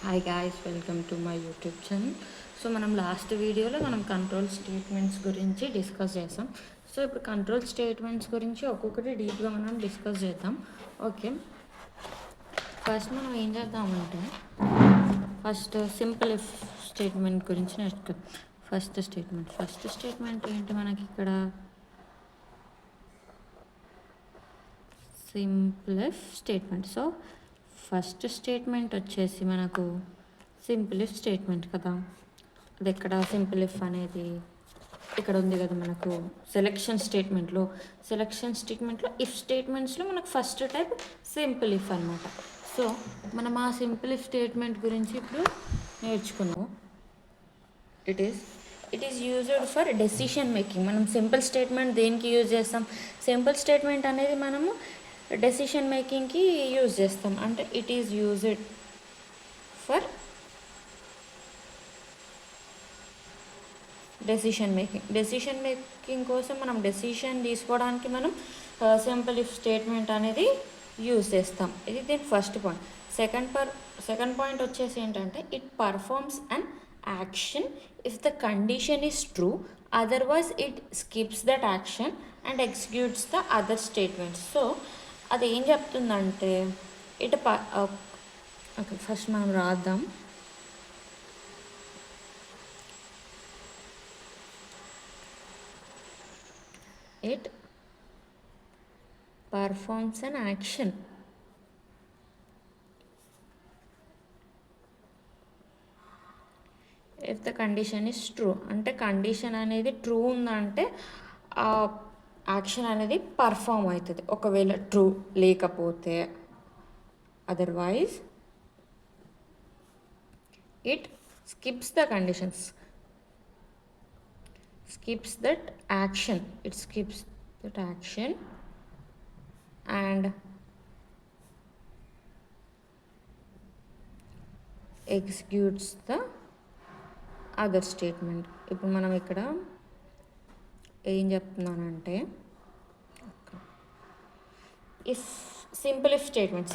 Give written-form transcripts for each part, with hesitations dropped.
Hi guys, welcome to my YouTube channel. So మనం last వీడియోలో control statements గురించి discuss చేసాం. సో ఇప్పుడు కంట్రోల్ స్టేట్మెంట్స్ గురించి ఒక్కొక్కటి డీప్గా మనం డిస్కస్ చేద్దాం. ఓకే, ఫస్ట్ మనం ఏం చేద్దామంటే ఫస్ట్ సింపుల్ ఇఫ్ స్టేట్మెంట్ గురించి నేర్చుకుందాం. ఫస్ట్ స్టేట్మెంట్ ఏంటి మనకి ఇక్కడ? Simple if statement. So first statement వచ్చేసి మనకు సింపుల్ ఇఫ్ స్టేట్మెంట్ కదా. అది ఎక్కడ సింపుల్ ఇఫ్ అనేది ఇక్కడ ఉంది కదా మనకు సెలెక్షన్ స్టేట్మెంట్లో ఇఫ్ స్టేట్మెంట్స్లో మనకు ఫస్ట్ టైప్ సింపుల్ ఇఫ్ అనమాట. సో మనం ఆ సింపుల్ ఇఫ్ స్టేట్మెంట్ గురించి ఇప్పుడు నేర్చుకున్నాం. It is used for decision making. మనం సింపుల్ స్టేట్మెంట్ దేనికి యూజ్ చేస్తాం? సింపుల్ స్టేట్మెంట్ అనేది మనము డెసిషన్ మేకింగ్కి యూజ్ చేస్తాం. అంటే it is used for decision making కోసం మనం డెసిషన్ తీసుకోవడానికి మనం సింపుల్ ఇఫ్ స్టేట్మెంట్ అనేది యూజ్ చేస్తాం. ఇది దీని ఫస్ట్ పాయింట్. సెకండ్ పాయింట్ వచ్చేసి ఏంటంటే it performs an action if the condition is true, otherwise it skips that action and executes the other statements. So అది ఏం చెప్తుందంటే ఓకే, ఫస్ట్ మనం రాద్దాం. It performs an action if the condition is true. అంటే condition అనేది true ఉందంటే ఆ action అనేది పర్ఫామ్ అవుతుంది. ఒకవేళ ట్రూ లేకపోతే otherwise it skips the conditions, skips that action and executes the other statement. ఇప్పుడు మనం ఇక్కడ ఏం చెప్తున్నానంటే ఇఫ్ సింపుల్ ఇఫ్ స్టేట్మెంట్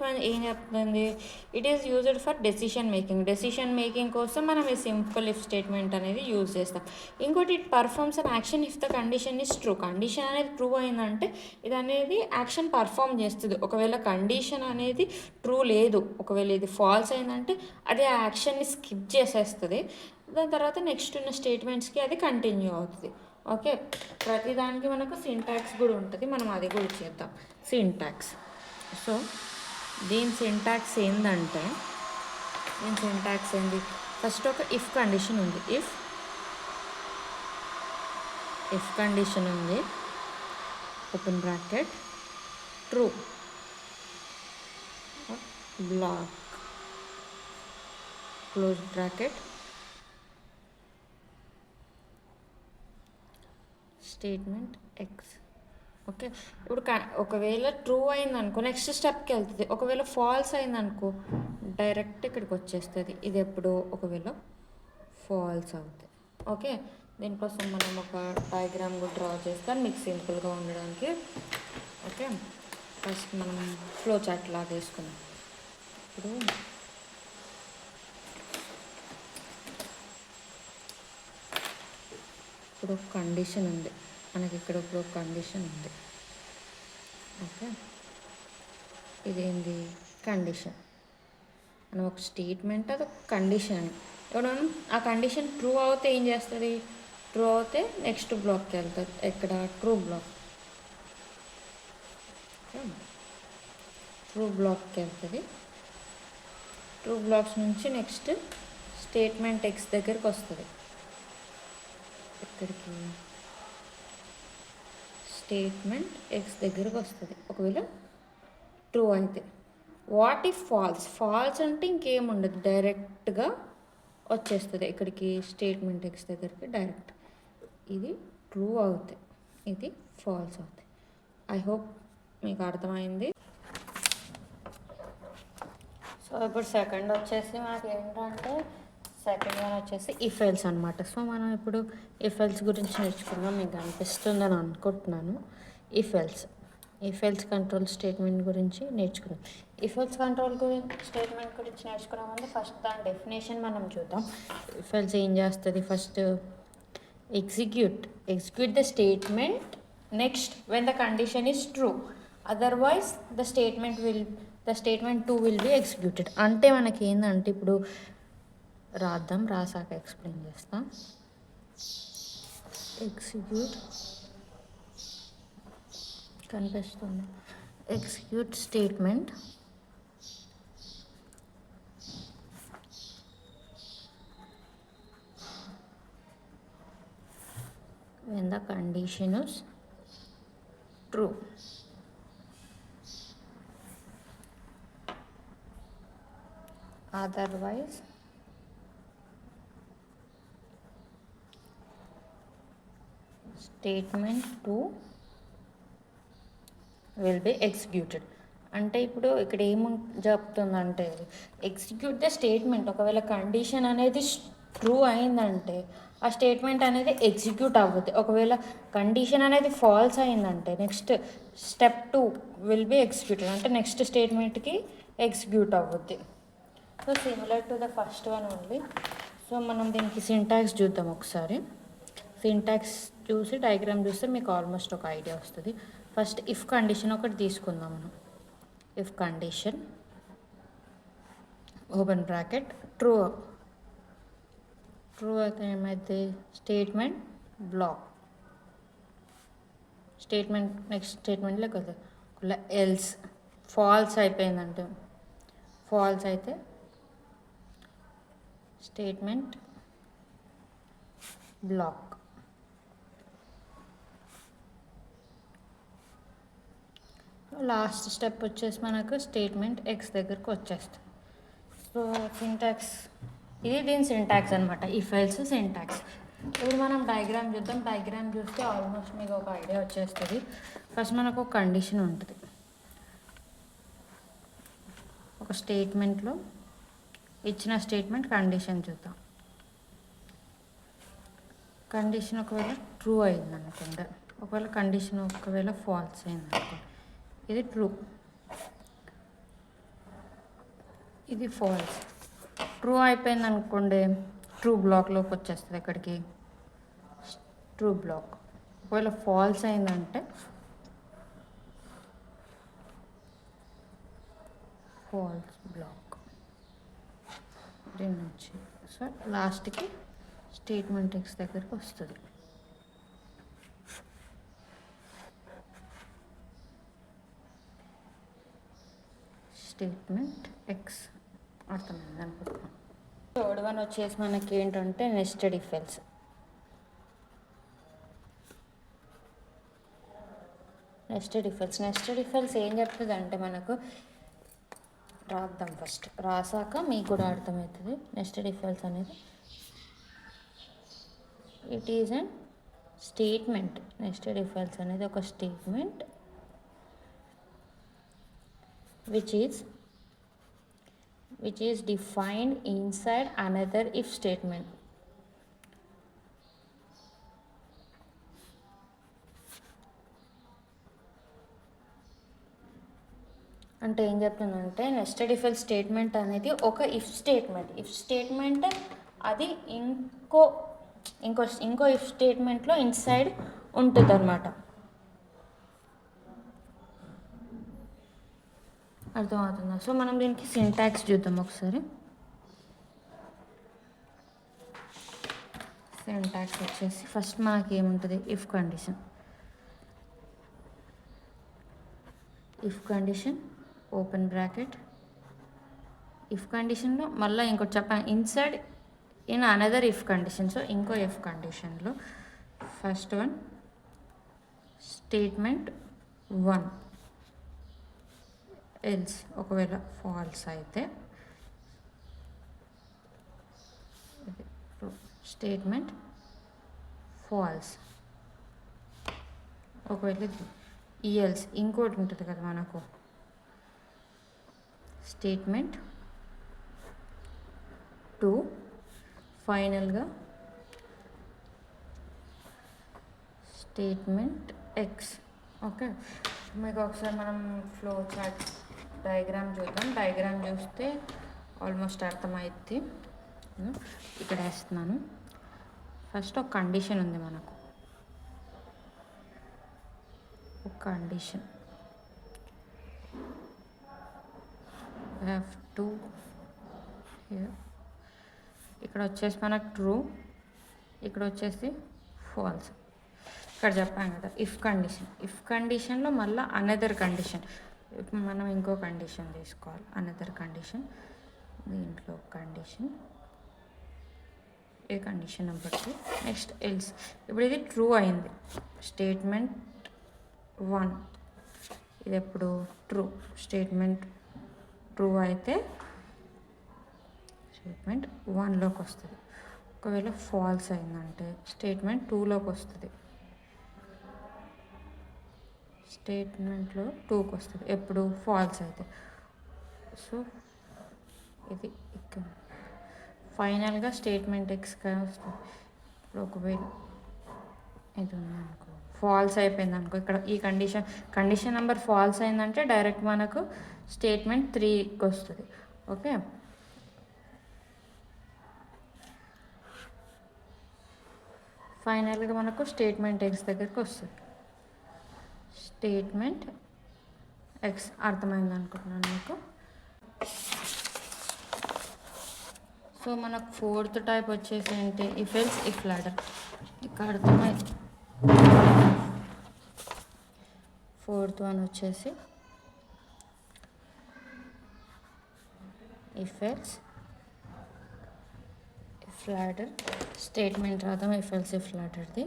అని ఏం చెప్తుంది? It is used for decision making కోసం మనం ఈ సింపుల్ ఇఫ్ స్టేట్మెంట్ అనేది యూజ్ చేస్తాం. ఇంకోటి it performs an action if the condition is true. Condition అనేది ట్రూ అయిందంటే ఇది అనేది యాక్షన్ పర్ఫామ్ చేస్తుంది. ఒకవేళ కండిషన్ అనేది ట్రూ లేదు, ఒకవేళ ఇది ఫాల్స్ అయిందంటే అది ఆ యాక్షన్ని స్కిప్ చేసేస్తుంది. దాని తర్వాత నెక్స్ట్ ఉన్న స్టేట్మెంట్స్కి అది కంటిన్యూ అవుతుంది. ఓకే, ప్రతిదానికి మనకు సింటాక్స్ కూడా ఉంటుంది, మనం అది కూడా చేద్దాం. సింటాక్స్. సో దీని సింటాక్స్ ఏంటంటే ఫస్ట్ ఒక ఇఫ్ కండిషన్ ఉంది. ఇఫ్ కండిషన్ ఉంది, open bracket, true block close bracket, statement X. Okay, ఇప్పుడు ఒకవేళ ట్రూ అయిందనుకో నెక్స్ట్ స్టెప్కి వెళ్తుంది. ఒకవేళ ఫాల్స్ అయిందనుకో డైరెక్ట్ ఇక్కడికి వచ్చేస్తుంది. ఇది ఎప్పుడు ఒకవేళ ఫాల్స్ అవుతుంది. ఓకే, దీనికోసం మనం ఒక డయాగ్రామ్ కూడా డ్రా చేస్తాం మీకు సింపుల్గా ఉండడానికి. ఓకే, ఫస్ట్ మనం ఫ్లో చార్ట్ లాగా వేసుకున్నాం. ఇప్పుడు ఒక కండిషన్ ఉంది మనకి, ఇక్కడ ఇప్పుడు ఒక కండిషన్ ఉంది. ఓకే, ఇదేంది కండిషన్? మనం ఒక స్టేట్మెంట్, అది ఒక కండిషన్. ఇప్పుడు మనం ఆ కండిషన్ ట్రూ అవుతే ఏం చేస్తుంది? ట్రూ అవుతే నెక్స్ట్ బ్లాక్కి వెళ్తుంది. ఎక్కడ? ట్రూ బ్లాక్కి వెళ్తుంది. ట్రూ బ్లాక్స్ నుంచి నెక్స్ట్ స్టేట్మెంట్ ఎక్స్ దగ్గరికి వస్తుంది. ఇక్కడికి స్టేట్మెంట్ ఎక్స్ దగ్గరకు వస్తుంది ఒకవేళ ట్రూ అయితే. వాట్ ఇఫ్ ఫాల్స్ అంటే ఇంకేముండదు, డైరెక్ట్గా వచ్చేస్తుంది ఇక్కడికి స్టేట్మెంట్ ఎక్స్ దగ్గరికి డైరెక్ట్. ఇది ట్రూ అవుతాయి, ఇది ఫాల్స్ అవుతాయి. ఐ హోప్ మీకు అర్థమైంది. సో ఇప్పుడు సెకండ్ వచ్చేసి మనకి ఏంటంటే సెకండ్ వన్ వచ్చేసి ఇఫ్ ఎల్స్ అనమాట. సో మనం ఇప్పుడు ఇఫ్ ఎల్స్ గురించి నేర్చుకున్నాం, మీకు అనిపిస్తుందని అనుకుంటున్నాను. If else if else control statement గురించి నేర్చుకుందాం. ఇఫ్ ఎల్స్ కంట్రోల్ స్టేట్మెంట్ గురించి నేర్చుకునే ముందు ఫస్ట్ దాని డెఫినేషన్ మనం చూద్దాం. ఇఫ్ ఎల్స్ ఏం చేస్తుంది? First execute the statement next when the condition is true, otherwise the statement 2 will be executed. అంటే మనకి ఏంటంటే ఇప్పుడు రాసాక ఎక్స్ప్లెయిన్ చేస్తాం. ఎగ్జిక్యూట్ కనిపిస్తుంది. Execute statement when the condition is true. Otherwise statement 2 will be executed. అంటే ఇప్పుడు ఇక్కడ ఏమి చెప్తుందంటే ఎగ్జిక్యూట్ ద స్టేట్మెంట్. ఒకవేళ కండిషన్ అనేది ట్రూ అయిందంటే ఆ స్టేట్మెంట్ అనేది ఎగ్జిక్యూట్ అవ్వద్ది. ఒకవేళ కండిషన్ అనేది ఫాల్స్ అయిందంటే next step 2 will be executed. అంటే నెక్స్ట్ స్టేట్మెంట్కి ఎగ్జిక్యూట్ అవ్వద్ది. So similar to the first one only. So మనం దీనికి సింటాక్స్ చూద్దాం ఒకసారి. సింటాక్స్ చూసి డయాగ్రామ్ చూస్తే మీకు ఆల్మోస్ట్ ఒక ఐడియా వస్తుంది. ఫస్ట్ ఇఫ్ కండిషన్ ఒకటి తీసుకుందాం మనం. If condition open bracket true అయితే ఏమైతే స్టేట్మెంట్ బ్లాక్. స్టేట్మెంట్ నెక్స్ట్ స్టేట్మెంట్లో కదా ఎల్స్ ఫాల్స్ అయిపోయిందంటే ఫాల్స్ అయితే స్టేట్మెంట్ బ్లాక్. లాస్ట్ స్టెప్ వచ్చేసి మనకు స్టేట్మెంట్ ఎక్స్ దగ్గరకు వచ్చేస్తుంది. సో సింటాక్స్ ఇది దీని సింటాక్స్ అనమాట. If else syntax. ఇప్పుడు మనం డయాగ్రామ్ చూద్దాం. డయాగ్రామ్ చూస్తే ఆల్మోస్ట్ మీకు ఒక ఐడియా వచ్చేస్తుంది. ఫస్ట్ మనకు ఒక కండిషన్ ఉంటుంది. ఒక స్టేట్మెంట్లో ఇచ్చిన స్టేట్మెంట్ కండిషన్ చూద్దాం. కండిషన్ ఒకవేళ ట్రూ అయింది అనుకోండి, ఒకవేళ కండిషన్ ఒకవేళ ఫాల్స్ అయింది అనుకోండి, ఇది ట్రూ, ఇది ఫాల్స్. ట్రూ అయిపోయింది అనుకోండి ట్రూ బ్లాక్లోకి వచ్చేస్తుంది. ఎక్కడికి? True block. ఒకవేళ ఫాల్స్ అయిందంటే ఫాల్స్ బ్లాక్. దీని నుంచి సో లాస్ట్కి స్టేట్మెంట్ ఎక్స్ దగ్గరికి వస్తుంది. స్టేట్మెంట్ ఎక్స్ అర్థమైంది అనుకుంటున్నాం. థర్డ్ వన్ వచ్చేసి మనకి ఏంటంటే nested if else. Nested if else ఏం చెప్తుంది అంటే మనకు రాద్దాం. ఫస్ట్ రాసాక మీకు కూడా అర్థమవుతుంది. నెస్టెడ్ ఇఫ్ ఎల్స్ అనేది it is an statement. Nested if else అనేది ఒక statement which is defined inside another if statement. అంటే ఏం చెప్తుందంటే నెస్టెడ్ ఇఫ్ ఎల్స్ స్టేట్మెంట్ అనేది ఒక ఇఫ్ స్టేట్మెంట్ అది ఇంకో ఇఫ్ స్టేట్మెంట్లో ఇన్సైడ్ ఉంటుంది అన్నమాట. అర్థమవుతుందా? సో మనం దీనికి సింటాక్స్ చూద్దాం ఒకసారి. సింటాక్స్ వచ్చేసి ఫస్ట్ మనకి ఏముంటుంది? If condition open bracket. If కండిషన్లో మళ్ళీ ఇంకోటి చెప్పాను, inside in another if condition. So ఇంకో ఇఫ్ కండిషన్లో ఫస్ట్ వన్ స్టేట్మెంట్ 1 ఎల్స్ ఒకవేళ ఫాల్స్ అయితే స్టేట్మెంట్ ఫాల్స్. ఒకవేళ ఈఎల్స్ ఇంకోటి ఉంటుంది కదా మనకు స్టేట్మెంట్ 2 ఫైనల్గా స్టేట్మెంట్ ఎక్స్. ఓకే, మీకు ఒకసారి మనం ఫ్లో చార్ట్ డయాగ్రామ్ చూద్దాం. డయాగ్రామ్ చూస్తే ఆల్మోస్ట్ అర్థమైద్ది. ఇక్కడ వేస్తున్నాను. ఫస్ట్ ఒక కండిషన్ ఉంది మనకు. ఒక కండిషన్ F2 here. ఇక్కడ వచ్చేసి మనకు ట్రూ, ఇక్కడ వచ్చేసి ఫాల్స్. ఇక్కడ చెప్పాం కదా ఇఫ్ కండిషన్లో మళ్ళీ అనదర్ కండిషన్, మనం ఇంకో కండిషన్ తీసుకోవాలి. అనదర్ కండిషన్, దీంట్లో కండిషన్, ఏ కండిషన్ నెంబర్ 2. Next else. ఇప్పుడు ఇది ట్రూ అయింది, స్టేట్మెంట్ 1. ఇది ఎప్పుడు ట్రూ, స్టేట్మెంట్ ట్రూ అయితే స్టేట్మెంట్ 1లోకి వస్తుంది. ఒకవేళ ఫాల్స్ అయిందంటే స్టేట్మెంట్ 2లోకి వస్తుంది. స్టేట్మెంట్లో 2కి వస్తుంది ఎప్పుడు ఫాల్స్ అయితే. సో ఇది ఇక్కడ ఫైనల్గా స్టేట్మెంట్ ఎక్స్గా వస్తుంది. ఇప్పుడు ఒకవేళ ఇది ఉందనుకో, ఫాల్స్ అయిపోయింది అనుకో, ఇక్కడ ఈ కండిషన్ నెంబర్ ఫాల్స్ అయిందంటే డైరెక్ట్ మనకు స్టేట్మెంట్ 3కి వస్తుంది. ఓకే, ఫైనల్గా మనకు స్టేట్మెంట్ ఎక్స్ దగ్గరికి వస్తుంది. స్టేట్మెంట్ ఎక్స్ అర్థమైంది అనుకుంటున్నాను మీకు. సో మనకు 4th టైప్ వచ్చేసి ఏంటి, ఇఫ్ ఎల్స్ ఇఫ్ లాడర్. ఇక్కడ అర్థమైంది. 4th వన్ వచ్చేసి if else if ladder. Statement రాద్దాం ఇఫ్ ఎల్స్ ఇఫ్ లాడర్ది.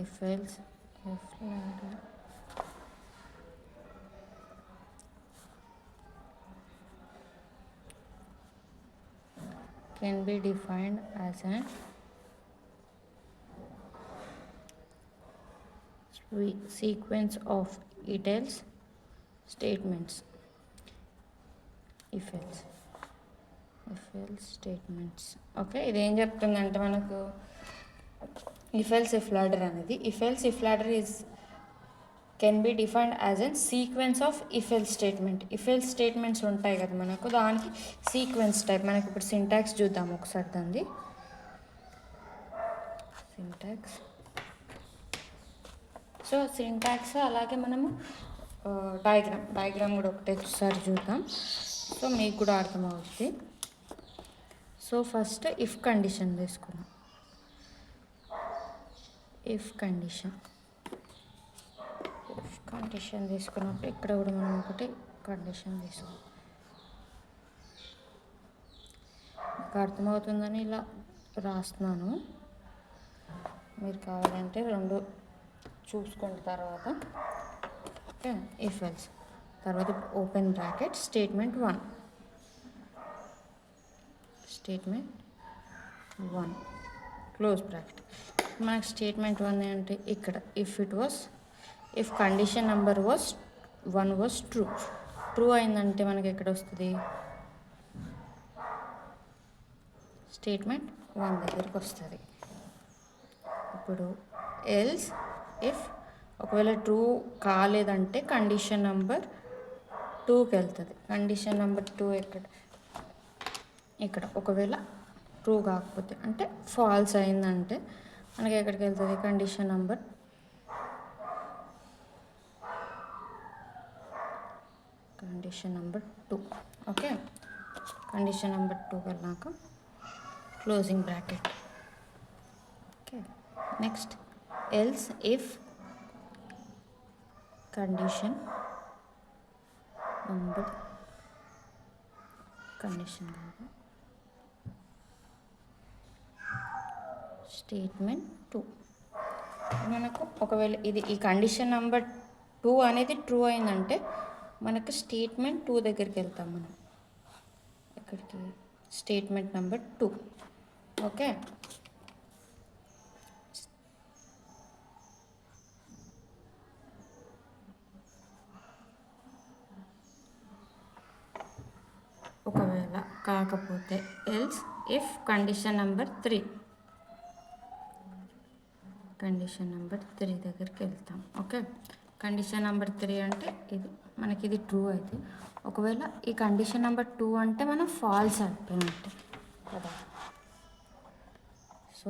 if else if ladder can be defined as an sequence of it else statements. if else statements. Okay, ఇది ఏం చెప్తుందంటే మనకు if else if ladder అనేది, if else if ladder can be defined as N sequence of if else statement. If else statements ఉంటాయి కదా మనకు, దానికి sequence type. మనకి ఇప్పుడు సింటాక్స్ చూద్దాం ఒకసారి దాన్ని. సింటాక్స్. సో సింటాక్స్ అలాగే మనము డయాగ్రామ్ కూడా ఒకటేసారి చూద్దాం, సో మీకు కూడా అర్థమవుతుంది. సో ఫస్ట్ ఇఫ్ కండిషన్ తీసుకున్నాం. ఇఫ్ కండిషన్ తీసుకున్నప్పుడు ఇక్కడ కూడా మనం ఒకటి కండిషన్ తీసుకున్నాం. మీకు అర్థమవుతుందని ఇలా రాస్తున్నాను. మీరు కావాలంటే 2 చూసుకున్న తర్వాత ఓకే. ఇఫ్ ఎల్స్ తర్వాత open bracket statement 1 close bracket. మనకు స్టేట్మెంట్ 1 అంటే ఇక్కడ if condition number 1 was true అయిందంటే మనకి ఎక్కడ వస్తుంది, స్టేట్మెంట్ 1 దగ్గరికి వస్తుంది. ఇప్పుడు ఎల్స్ ఇఫ్ ఒకవేళ ట్రూ కాలేదంటే కండిషన్ నెంబర్ 2కి వెళ్తుంది. కండిషన్ నెంబర్ 2 ఇక్కడ ఒకవేళ ట్రూ కాకపోతే అంటే ఫాల్స్ అయిందంటే మనకి ఎక్కడికి వెళ్తుంది, condition number 2. Okay, condition number 2 వెళ్ళాక closing bracket. Okay, next else if condition number statement 2. మనకు ఒకవేళ ఈ కండిషన్ నెంబర్ 2 అనేది ట్రూ అయిందంటే మనకు స్టేట్మెంట్ 2 దగ్గరికి వెళ్తాం మనం. ఇక్కడికి స్టేట్మెంట్ నెంబర్ 2. ఓకే, ఒకవేళ కాకపోతే else if condition number 3 condition number 3 దగ్గరికి వెళ్తాం. ఓకే, కండిషన్ నెంబర్ 3 అంటే ఇది మనకి ఇది ట్రూ అయితే, ఒకవేళ ఈ కండిషన్ నెంబర్ 2 అంటే మనం ఫాల్స్ అయిపోయినట్టే కదా. సో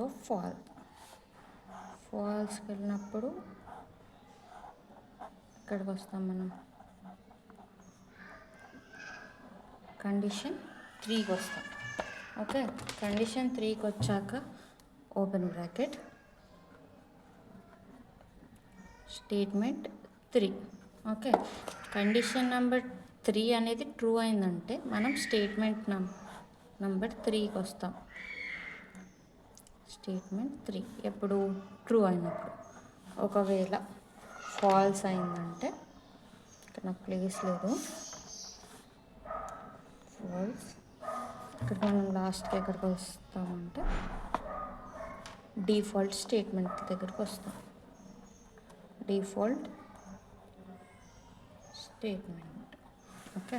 ఫాల్స్కి వెళ్ళినప్పుడు ఇక్కడికి వస్తాం మనం, కండిషన్ 3కి వస్తాం. ఓకే, కండిషన్ 3కి వచ్చాక open bracket statement 3. Okay, condition number 3 అనేది ట్రూ అయిందంటే మనం స్టేట్మెంట్ నెంబర్ 3కి వస్తాం. స్టేట్మెంట్ 3 ఎప్పుడు ట్రూ అయినప్పుడు. ఒకవేళ ఫాల్స్ అయిందంటే, ఇక్కడ నాకు ప్లేస్ లేదు, ఫాల్స్ ఇక్కడ మనం లాస్ట్కి ఎక్కడికి వస్తామంటే డిఫాల్ట్ స్టేట్మెంట్ దగ్గరికి వస్తాం. Default statement. ఓకే,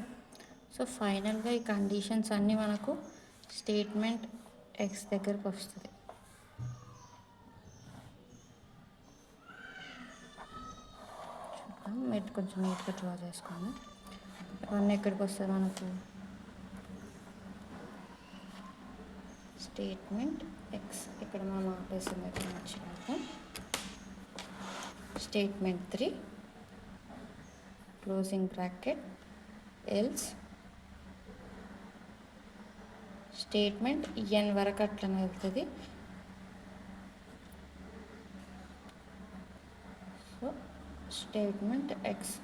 సో ఫైనల్గా ఈ కండిషన్స్ అన్నీ మనకు స్టేట్మెంట్ ఎక్స్ దగ్గరికి వస్తుంది. చూద్దాం, మీరు కొంచెం నీట్గా డ్రా చేసుకోండి. ఇవన్నీ ఎక్కడికి వస్తుంది మనకు, స్టేట్మెంట్ ఎక్స్ ఇక్కడ మనం ఆపేసింది ఎక్కడ వచ్చినాక statement 3 closing bracket else statement ఎన్ వరకు అట్లనే వెళ్తుంది. So statement X